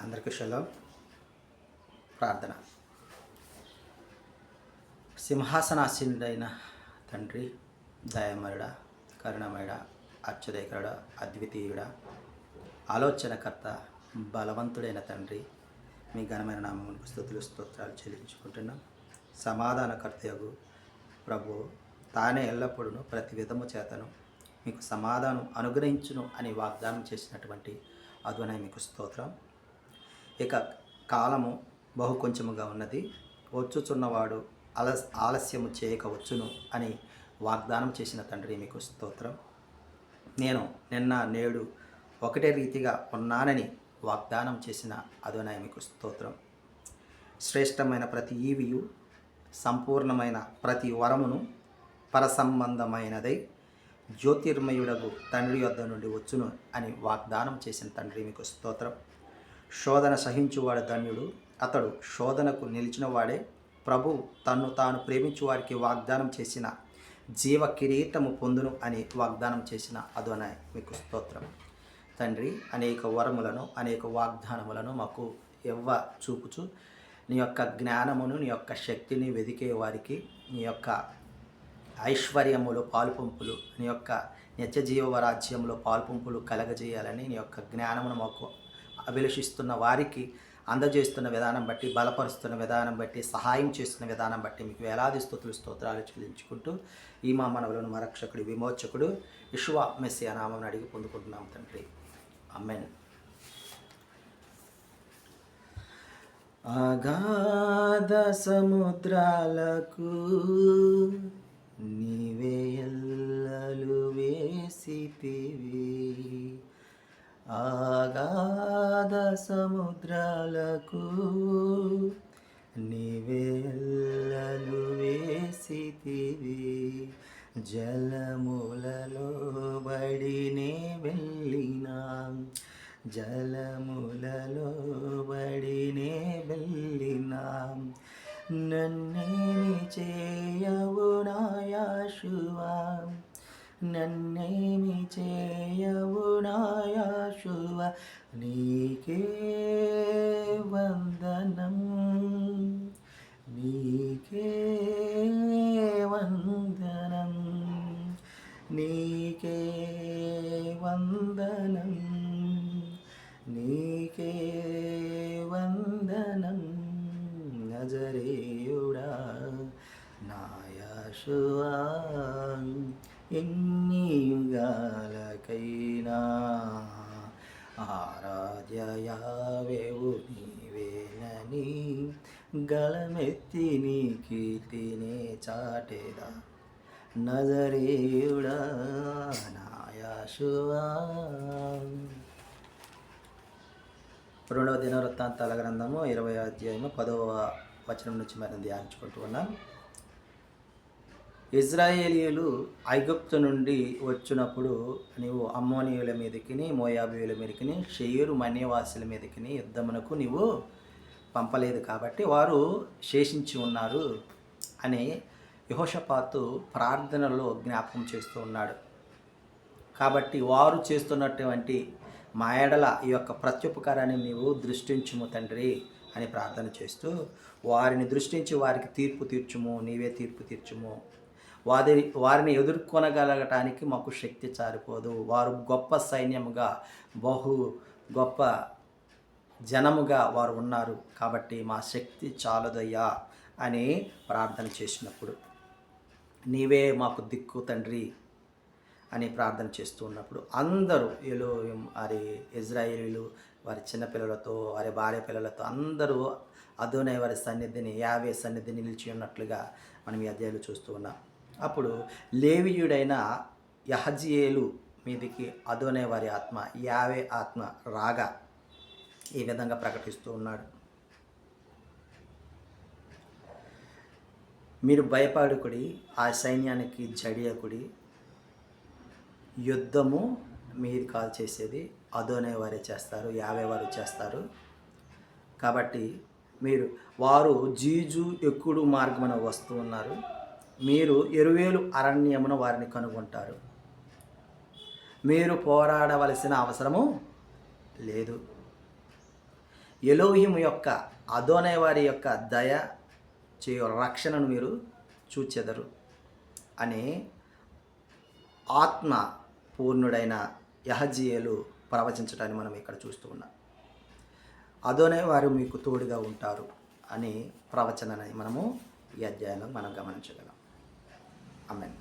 అందరికీ షలోం. ప్రార్థన. సింహాసనాసీనుడైన తండ్రి, దయామయుడా, కరుణమయుడా, అత్యుదయకరుడా, అద్వితీయుడా, ఆలోచనకర్త, బలవంతుడైన తండ్రి, మీ ఘనమైన నామమునకు స్తుతులు స్తోత్రాలు చెల్లించుకుంటున్నాం. సమాధానకర్తయగు ప్రభు తానే ఎల్లప్పుడూ ప్రతి విధము చేతను మీకు సమాధానం అనుగ్రహించును అని వాగ్దానం చేసినటువంటి అదునై మీకు స్తోత్రం. ఇక కాలము బహు కొంచెముగా ఉన్నది, వచ్చుచున్నవాడు ఆలస్యము చేయక వచ్చును అని వాగ్దానం చేసిన తండ్రి మీకు స్తోత్రం. నేను నిన్న నేడు ఒకటే రీతిగా ఉన్నానని వాగ్దానం చేసిన అదునై మీకు స్తోత్రం. శ్రేష్టమైన ప్రతి ఈవియు, సంపూర్ణమైన ప్రతి వరమును పరసంబంధమైనదై జ్యోతిర్మయుడగు తండ్రి యొద్ద నుండి వచ్చును అని వాగ్దానం చేసిన తండ్రి మీకు స్తోత్రం. శోధన సహించువాడు ధన్యుడు, అతడు శోధనకు నిలిచిన వాడే. ప్రభు తన్ను తాను ప్రేమించు వారికి వాగ్దానం చేసిన జీవ కిరీటము పొందును అని వాగ్దానం చేసిన అదోనై మీకు స్తోత్రం. తండ్రి, అనేక వరములను అనేక వాగ్దానములను మాకు చూపుచు నీ యొక్క జ్ఞానమును, నీ యొక్క శక్తిని వెదికే వారికి నీ యొక్క ఐశ్వర్యములు పాలుపంపులు, నీ యొక్క నిత్యజీవ రాజ్యంలో పాలుపంపులు కలగజేయాలని నీ యొక్క జ్ఞానమును మాకు అభిలషిస్తున్న వారికి అందజేస్తున్న విధానం బట్టి, బలపరుస్తున్న విధానం బట్టి, సహాయం చేస్తున్న విధానం బట్టి మీకు వేలాది స్తోత్రాలు చెల్లించుకుంటూ ఈ మా మనవులను మా రక్షకుడు, విమోచకుడు యెషువా మెస్సియా నామమున అడిగి పొందుకుంటున్నాం తండ్రి. ఆమేన్. అగాధ సముద్రాలకు నీవే ఎల్లలు వేసితివి, అగాధ సముద్రాలకు నీవే ఎల్లలు వేసితివి, జలములలో బడినే వెళ్ళినా, జలములలో బడినే వెళ్ళినా, నన్నేమి చేయవు నా యేషువా, నన్నేమి చేయవు నా యేషువా, నీకే వందనం, నీకే వందనం, నీకే వందనం, నీకే వందనం, నజరేయుడా నా యేషువా. ఎన్ని యుగాలకైనా ఆరాధ్య యావేవు నీవేనని గళమెత్తి నీ కీర్తినే చాటేదా, నజరేయుడా నా యేషువా. 2వ దినవృత్తాంతాల గ్రంథము 20వ అధ్యాయము 10వ వచనం నుంచి మనం ధ్యానించుకుంటూ ఉన్నాం. ఇజ్రాయేలీయులు ఐగుప్తు నుండి వచ్చినప్పుడు నీవు అమ్మోనీయుల మీదకి, మోయాబీయుల మీదకి, షెయీరు మన్యవాసుల మీదకి యుద్ధమునకు నీవు పంపలేదు కాబట్టి వారు శేషించి ఉన్నారు అని యెహోషాపాతు ప్రార్థనలో జ్ఞాపకం చేస్తూ ఉన్నాడు. కాబట్టి వారు చేస్తున్నటువంటి మా ఎడల ఈ యొక్క ప్రత్యుపకారాన్ని నీవు దృష్టించుము తండ్రి అని ప్రార్థన చేస్తూ, వారిని దృష్టించి వారికి తీర్పు తీర్చుము, నీవే తీర్పు తీర్చుము, వారిని ఎదుర్కొనగలగటానికి మాకు శక్తి చారిపోదు, వారు గొప్ప సైన్యముగా బహు గొప్ప జనముగా వారు ఉన్నారు కాబట్టి మా శక్తి చాలదయ్యా అని ప్రార్థన చేసినప్పుడు, నీవే మాకు దిక్కు తండ్రి అని ప్రార్థన చేస్తూ ఉన్నప్పుడు అందరూ ఇజ్రాయేలీలు వారి చిన్నపిల్లలతో, వారి భార్య పిల్లలతో అందరూ అదోనై వారి సన్నిధిని, యావే సన్నిధిని నిలిచి ఉన్నట్లుగా మనం ఈ అధ్యాయంలో చూస్తూ ఉన్నాం. అప్పుడు లేవీయుడైన యహజియేలు మీదికి అదోనై వారి ఆత్మ, యావే ఆత్మ రాగా ఈ విధంగా ప్రకటిస్తూ ఉన్నాడు. మీరు భయపడుకుడి, ఆ సైన్యానికి జడియకుడి, యుద్ధము మీరు కాల్ చేసేది అదోనై వారే చేస్తారు, యావే వారు చేస్తారు. కాబట్టి వారు జీజు ఎక్కుడు మార్గమున వస్తూ ఉన్నారు, మీరు ఎరువేలు అరణ్యమున వారిని కనుగొంటారు, మీరు పోరాడవలసిన అవసరము లేదు. ఎలోహిము యొక్క అదోనే వారి యొక్క దయ చేయు రక్షణను మీరు చూచెదరు అని ఆత్మ పూర్ణుడైన యహజీయేలు ప్రవచించడాన్ని మనం ఇక్కడ చూస్తూ ఉన్నాం. అదోనే వారు మీకు తోడుగా ఉంటారు అని ప్రవచనని మనము ఈ అధ్యాయంలో మనం గమనించగలం. ఆమేన్.